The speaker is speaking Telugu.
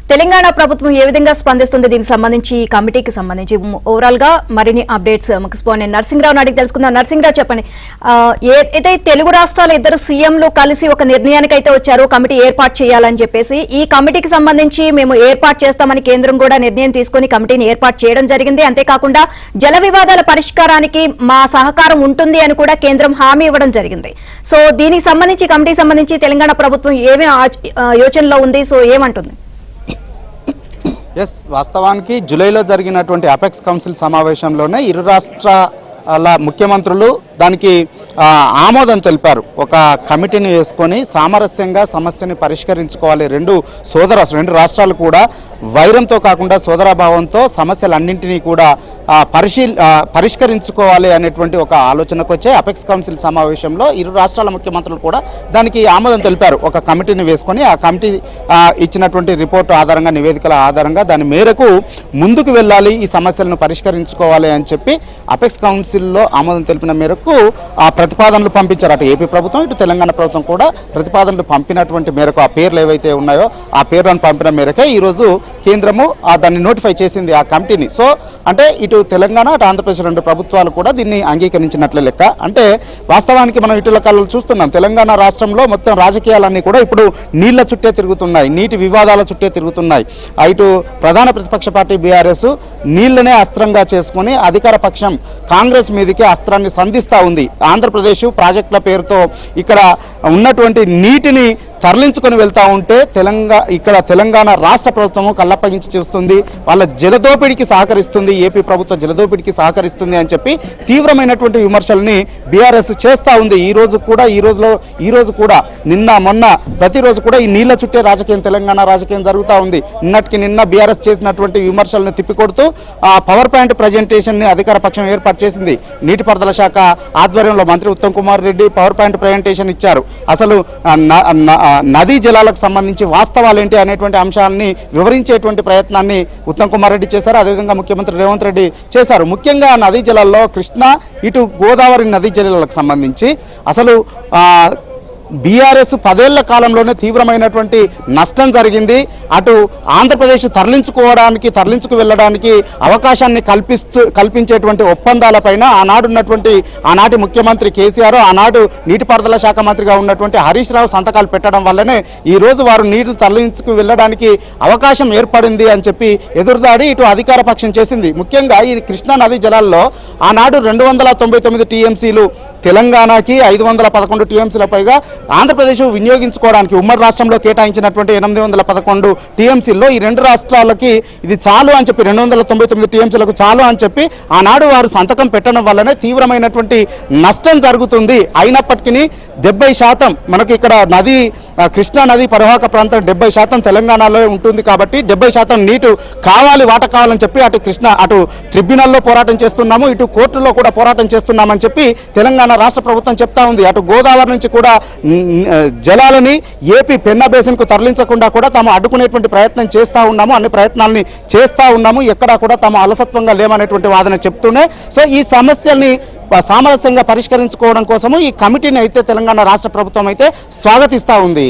తెలంగాణ ప్రభుత్వం ఏ విధంగా స్పందిస్తుంది దీనికి సంబంధించి కమిటీకి సంబంధించి ఓవరాల్ గా మరిన్ని అప్డేట్స్ ముఖ్యమంత్రి నరసింహరావు నాటికి తెలుసుకుందాం. నరసింహరావు చెప్పండి, ఏదైతే తెలుగు రాష్ట్రాల ఇద్దరు సీఎంలు కలిసి ఒక నిర్ణయానికి అయితే వచ్చారు కమిటీ ఏర్పాటు చేయాలని చెప్పేసి, ఈ కమిటీకి సంబంధించి మేము ఏర్పాటు చేస్తామని కేంద్రం కూడా నిర్ణయం తీసుకుని కమిటీని ఏర్పాటు చేయడం జరిగింది. అంతేకాకుండా జల వివాదాల పరిష్కారానికి మా సహకారం ఉంటుంది అని కూడా కేంద్రం హామీ ఇవ్వడం జరిగింది. సో దీనికి సంబంధించి కమిటీకి సంబంధించి తెలంగాణ ప్రభుత్వం ఏమేమి యోచనలో ఉంది, సో ఏమంటుంది? వాస్తవానికి జూలైలో జరిగినటువంటి అపెక్స్ కౌన్సిల్ సమావేశంలోనే ఇరు రాష్ట్రాల ముఖ్యమంత్రులు దానికి ఆమోదం తెలిపారు. ఒక కమిటీని వేసుకొని సామరస్యంగా సమస్యని పరిష్కరించుకోవాలి. రెండు రాష్ట్రాలు కూడా వైరంతో కాకుండా సోదరాభావంతో సమస్యలన్నింటినీ కూడా పరిష్కరించుకోవాలి అనేటువంటి ఒక ఆలోచనకు వచ్చే అపెక్స్ కౌన్సిల్ సమావేశంలో ఇరు రాష్ట్రాల ముఖ్యమంత్రులు కూడా దానికి ఆమోదం తెలిపారు. ఒక కమిటీని వేసుకొని ఆ కమిటీ ఇచ్చినటువంటి రిపోర్టు ఆధారంగా, నివేదికల ఆధారంగా దాని మేరకు ముందుకు వెళ్ళాలి, ఈ సమస్యలను పరిష్కరించుకోవాలి అని చెప్పి అపెక్స్ కౌన్సిల్లో ఆమోదం తెలిపిన మేరకు ఆ ప్రతిపాదనలు పంపించారు. అటు ఏపీ ప్రభుత్వం, ఇటు తెలంగాణ ప్రభుత్వం కూడా ప్రతిపాదనలు పంపినటువంటి మేరకు, ఆ పేర్లు ఏవైతే ఉన్నాయో ఆ పేర్లను పంపిన మేరకే ఈరోజు కేంద్రము దాన్ని నోటిఫై చేసింది ఆ కమిటీని. సో అంటే ఇటు తెలంగాణ, అటు ఆంధ్రప్రదేశ్ రెండు ప్రభుత్వాలు కూడా దీన్ని అంగీకరించినట్లే లెక్క. అంటే వాస్తవానికి మనం ఇటీవల కాలంలో చూస్తున్నాం, తెలంగాణ రాష్ట్రంలో మొత్తం రాజకీయాలన్నీ కూడా ఇప్పుడు నీళ్ల చుట్టే తిరుగుతున్నాయి, నీటి వివాదాల చుట్టే తిరుగుతున్నాయి. ఇటు ప్రధాన ప్రతిపక్ష పార్టీ బీఆర్ఎస్ నీళ్లనే అస్త్రంగా చేసుకుని అధికార పక్షం కాంగ్రెస్ మీదకి అస్త్రాన్ని సంధిస్తూ ఉంది. ఆంధ్రప్రదేశ్ ప్రాజెక్టుల పేరుతో ఇక్కడ ఉన్నటువంటి నీటిని తరలించుకొని వెళ్తూ ఉంటే ఇక్కడ తెలంగాణ రాష్ట్ర ప్రభుత్వము కళ్ళప్పగించి చూస్తుంది, వాళ్ళ జలదోపిడికి సహకరిస్తుంది, ఏపీ ప్రభుత్వ జలదోపిడికి సహకరిస్తుంది అని చెప్పి తీవ్రమైనటువంటి విమర్శల్ని బీఆర్ఎస్ చేస్తూ ఉంది. ఈ రోజు కూడా నిన్న మొన్న ప్రతిరోజు కూడా ఈ నీళ్ల చుట్టే రాజకీయం, తెలంగాణ రాజకీయం జరుగుతూ ఉంది. నిన్న బీఆర్ఎస్ చేసినటువంటి విమర్శలను తిప్పికొడుతూ ఆ పవర్ పాయింట్ ప్రజెంటేషన్ని అధికార పక్షం ఏర్పాటు చేసింది. నీటిపారుదల శాఖ ఆధ్వర్యంలో మంత్రి Uttam Kumar Reddy power point presentation ఇచ్చారు. అసలు నదీ జలాలకు సంబంధించి వాస్తవాలు ఏంటి అనేటువంటి అంశాలని వివరించేటువంటి ప్రయత్నాన్ని ఉత్తమ్ కుమార్ రెడ్డి చేశారు. అదేవిధంగా ముఖ్యమంత్రి రేవంత్ రెడ్డి చేశారు. ముఖ్యంగా నదీ జలాల్లో కృష్ణా, ఇటు గోదావరి నదీ జలాలకు సంబంధించి అసలు బీఆర్ఎస్ 10 ఏళ్ల కాలంలోనే తీవ్రమైనటువంటి నష్టం జరిగింది. అటు ఆంధ్రప్రదేశ్ తరలించుకు వెళ్ళడానికి అవకాశాన్ని కల్పించేటువంటి ఒప్పందాలపైన ఆనాటి ముఖ్యమంత్రి కేసీఆర్, ఆనాడు నీటిపారుదల శాఖ మంత్రిగా ఉన్నటువంటి హరీష్ రావు సంతకాలు పెట్టడం వల్లనే ఈరోజు వారు నీళ్లు తరలించుకు వెళ్ళడానికి అవకాశం ఏర్పడింది అని చెప్పి ఎదురుదాడి ఇటు అధికార పక్షం చేసింది. ముఖ్యంగా ఈ కృష్ణా నదీ జలాల్లో ఆనాడు 299 టీఎంసీలు తెలంగాణకి, 511 టీఎంసీల పైగా ఆంధ్రప్రదేశ్ వినియోగించుకోవడానికి ఉమ్మడి రాష్ట్రంలో కేటాయించినటువంటి 811 టీఎంసీల్లో ఈ రెండు రాష్ట్రాలకి ఇది చాలు అని చెప్పి, 299 టీఎంసీలకు చాలు అని చెప్పి ఆనాడు వారు సంతకం పెట్టడం వల్లనే తీవ్రమైనటువంటి నష్టం జరుగుతుంది. అయినప్పటికీ 70% మనకి ఇక్కడ కృష్ణా నది పరివాహక ప్రాంతం 70% తెలంగాణలో ఉంటుంది కాబట్టి 70% నీటు వాట కావాలని చెప్పి అటు ట్రిబ్యునల్లో పోరాటం చేస్తున్నాము, ఇటు కోర్టులో కూడా పోరాటం చేస్తున్నామని చెప్పి తెలంగాణ రాష్ట్ర ప్రభుత్వం చెప్తా ఉంది. అటు గోదావరి నుంచి కూడా జలాలని ఏపీ పెన్నా బేసిన్కు తరలించకుండా కూడా తాము అడ్డుకునేటువంటి ప్రయత్నం చేస్తూ ఉన్నాము, అన్ని ప్రయత్నాలని చేస్తూ ఉన్నాము, ఎక్కడా కూడా తాము అలసత్వంగా లేమనేటువంటి వాదన చెప్తూనే సో ఈ సమస్యల్ని సామరస్యంగా పరిష్కరించుకోవడం కోసము ఈ కమిటీని అయితే తెలంగాణ రాష్ట్ర ప్రభుత్వం అయితే స్వాగతిస్తూ ఉంది.